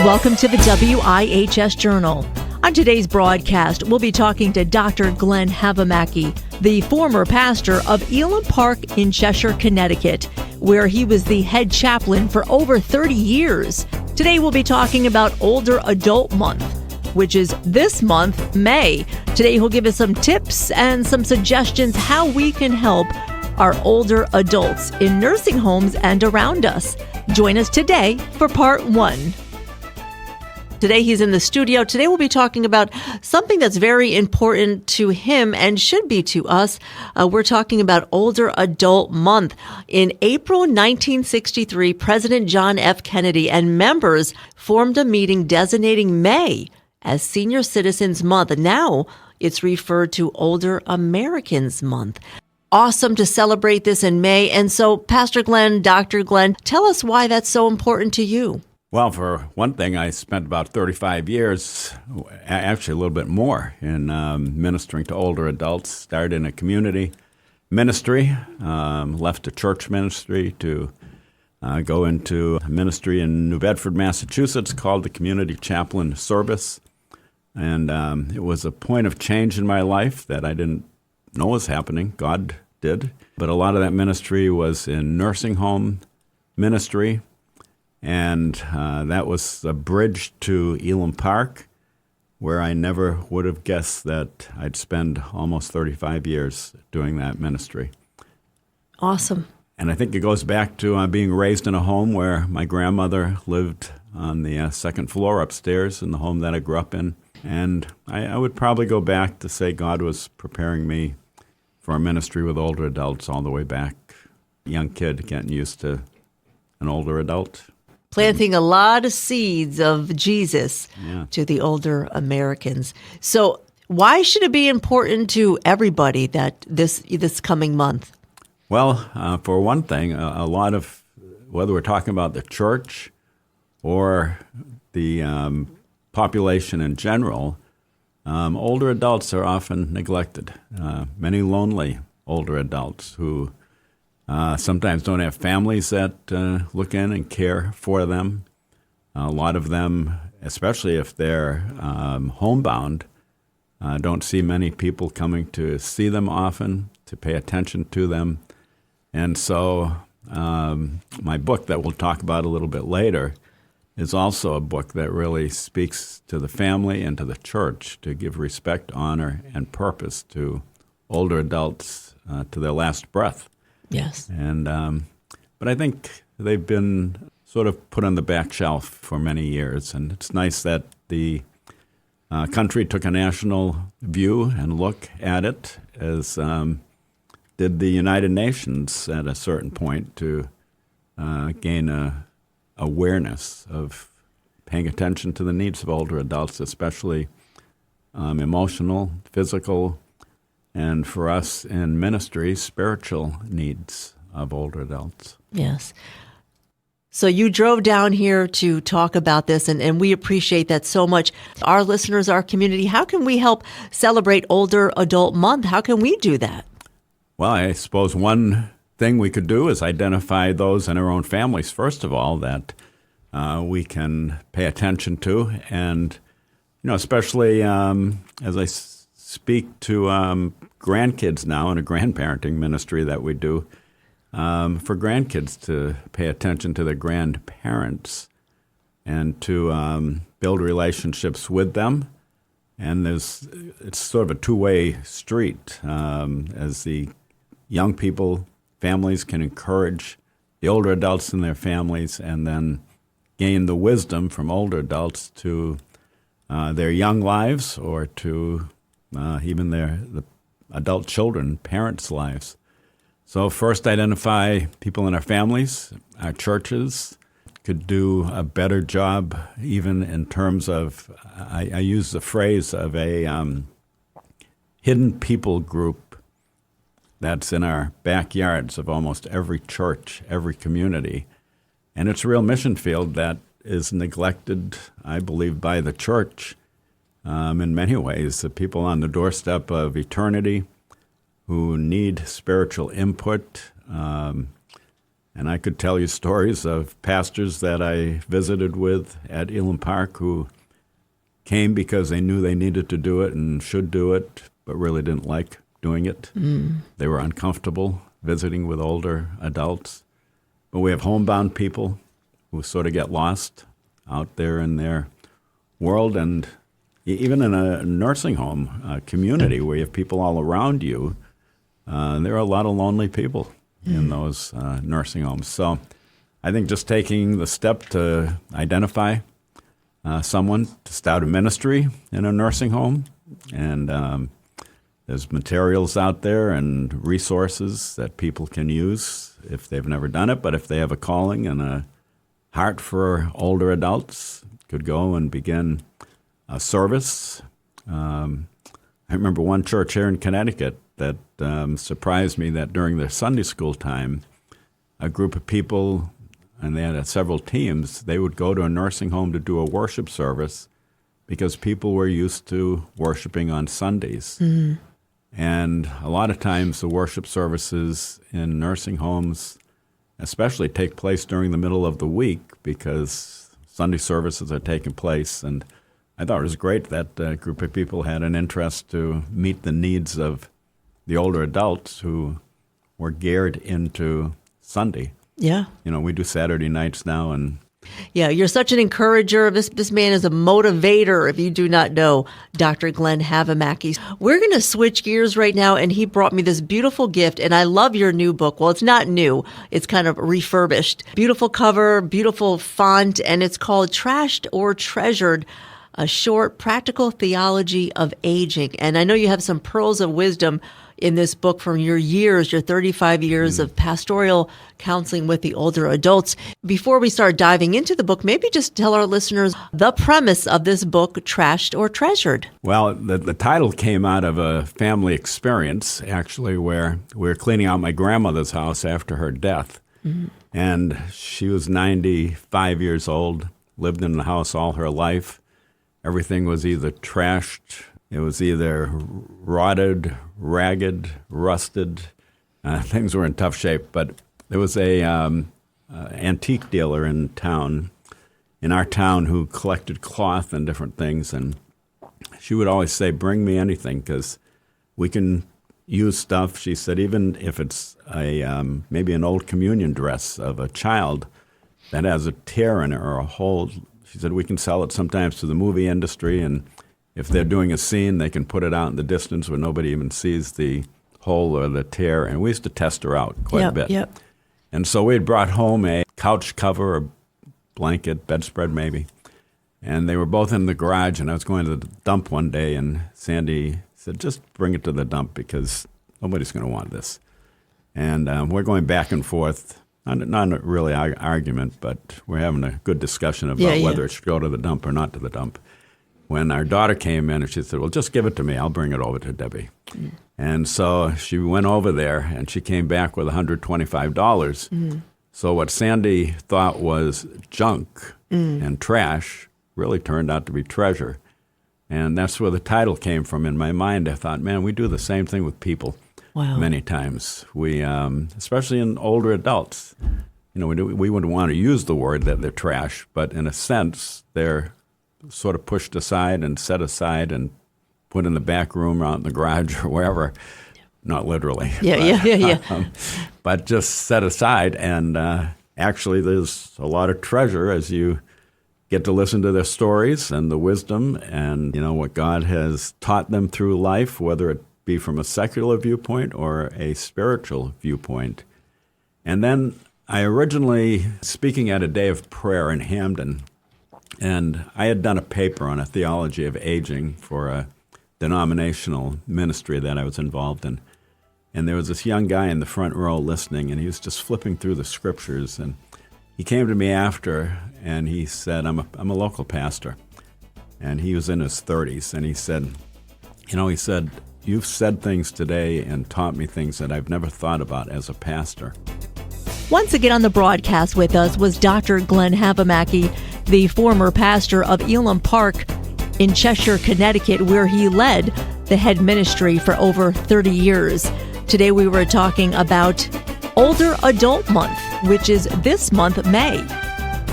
Welcome to the WIHS Journal. On today's broadcast, we'll be talking to Dr. Glenn Havamaki, the former pastor of Elam Park in Cheshire, Connecticut, where he was the head chaplain for over 30 years. Today, we'll be talking about Older Adult Month, which is this month, May. Today, he'll give us some tips and some suggestions how we can help our older adults in nursing homes and around us. Join us today for part one. Today he's in the studio. Today we'll be talking about something that's very important to him and should be to us. We're talking about Older Adult Month. In April 1963, President John F. Kennedy and members formed a meeting designating May as Senior Citizens Month. Now it's referred to Older Americans Month. Awesome to celebrate this in May. And so, Pastor Glenn, Dr. Glenn, tell us why that's so important to you. Well, for one thing, I spent about 35 years, actually a little bit more, in ministering to older adults. Started in a community ministry, left a church ministry to go into a ministry in New Bedford, Massachusetts called the Community Chaplain Service. And it was a point of change in my life that I didn't know was happening. God did. But a lot of that ministry was in nursing home ministry. And that was a bridge to Elam Park, where I never would have guessed that I'd spend almost 35 years doing that ministry. Awesome. And I think it goes back to being raised in a home where my grandmother lived on the second floor upstairs in the home that I grew up in. And I would probably go back to say God was preparing me for a ministry with older adults all the way back. Young kid getting used to an older adult. Planting a lot of seeds of Jesus to the older Americans. So why should it be important to everybody that this coming month? Well, for one thing, a lot of, whether we're talking about the church or the population in general, older adults are often neglected. Many lonely older adults who sometimes don't have families that look in and care for them. A lot of them, especially if they're homebound, don't see many people coming to see them often, to pay attention to them. And so my book that we'll talk about a little bit later is also a book that really speaks to the family and to the church to give respect, honor, and purpose to older adults to their last breath. Yes. And but I think they've been sort of put on the back shelf for many years, and it's nice that the country took a national view and look at it, as did the United Nations at a certain point, to gain a awareness of paying attention to the needs of older adults, especially emotional, physical, and for us in ministry, spiritual needs of older adults. Yes. So you drove down here to talk about this, and we appreciate that so much. Our listeners, our community, how can we help celebrate Older Adult Month? How can we do that? Well, I suppose one thing we could do is identify those in our own families, first of all, that we can pay attention to. And, especially as I speak to grandkids now in a grandparenting ministry that we do, for grandkids to pay attention to their grandparents and to build relationships with them. And it's sort of a two-way street, as the young people, families can encourage the older adults in their families and then gain the wisdom from older adults to their young lives or to even the adult children, parents' lives. So first identify people in our families. Our churches could do a better job even in terms of, I use the phrase of a hidden people group that's in our backyards of almost every church, every community. And it's a real mission field that is neglected, I believe, by the church in many ways. The people on the doorstep of eternity who need spiritual input, And I could tell you stories of pastors that I visited with at Elam Park who came because they knew they needed to do it and should do it, but really didn't like doing it. They were uncomfortable visiting with older adults. But we have homebound people who sort of get lost out there in their world, and even in a nursing home community where you have people all around you, there are a lot of lonely people in those nursing homes. So I think just taking the step to identify someone to start a ministry in a nursing home, and there's materials out there and resources that people can use if they've never done it, but if they have a calling and a heart for older adults, could go and begin a service. I remember one church here in Connecticut that surprised me, that during their Sunday school time, a group of people, and they had several teams, they would go to a nursing home to do a worship service because people were used to worshiping on Sundays. Mm-hmm. And a lot of times the worship services in nursing homes especially take place during the middle of the week because Sunday services are taking place. And I thought it was great that a group of people had an interest to meet the needs of the older adults who were geared into Sunday. Yeah. You know, we do Saturday nights now, and yeah, you're such an encourager. This man is a motivator, if you do not know Dr. Glenn Havamaki. We're going to switch gears right now, and he brought me this beautiful gift, and I love your new book. Well, it's not new. It's kind of refurbished. Beautiful cover, beautiful font, and it's called Trashed or Treasured, a short practical theology of aging. And I know you have some pearls of wisdom in this book from your 35 years of pastoral counseling with the older adults. Before we start diving into the book, maybe just tell our listeners the premise of this book, Trashed or Treasured. Well, the title came out of a family experience, actually, where we were cleaning out my grandmother's house after her death. Mm-hmm. And she was 95 years old, lived in the house all her life. Everything was either trashed, it was either rotted, ragged, rusted. Things were in tough shape. But there was a antique dealer in our town, who collected cloth and different things. And she would always say, "Bring me anything, because we can use stuff." She said, even if it's maybe an old communion dress of a child that has a tear in it or a hole. She said, we can sell it sometimes to the movie industry, and if they're doing a scene, they can put it out in the distance where nobody even sees the hole or the tear. And we used to test her out quite a bit. Yep. And so we had brought home a couch cover or blanket, bedspread maybe. And they were both in the garage, and I was going to the dump one day, and Sandy said, just bring it to the dump because nobody's going to want this. And we're going back and forth. Not really an argument, but we're having a good discussion about whether it should go to the dump or not to the dump. When our daughter came in, and she said, well, just give it to me. I'll bring it over to Debbie. Mm. And so she went over there, and she came back with $125. Mm. So what Sandy thought was junk and trash really turned out to be treasure. And that's where the title came from in my mind. I thought, man, we do the same thing with people. Wow. Many times. We, especially in older adults, you know, we wouldn't want to use the word that they're trash, but in a sense, they're sort of pushed aside and set aside and put in the back room or out in the garage or wherever. Not literally. But just set aside. And actually, there's a lot of treasure as you get to listen to their stories and the wisdom and, you know, what God has taught them through life, whether it be from a secular viewpoint or a spiritual viewpoint. And then I originally, speaking at a day of prayer in Hamden, and I had done a paper on a theology of aging for a denominational ministry that I was involved in. And there was this young guy in the front row listening, and he was just flipping through the scriptures. And he came to me after, and he said, I'm a local pastor. And he was in his 30s, and he said, you've said things today and taught me things that I've never thought about as a pastor. Once again on the broadcast with us was Dr. Glenn Havamaki, the former pastor of Elam Park in Cheshire, Connecticut, where he led the head ministry for over 30 years. Today we were talking about Older Adult Month. which is this month, May.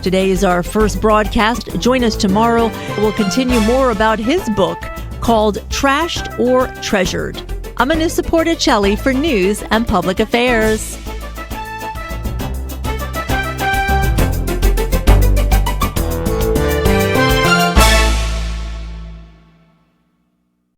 Today is our first broadcast. Join us tomorrow. We'll continue more about his book called Trashed or Treasured. I'm Anissa Porticelli for News and Public Affairs.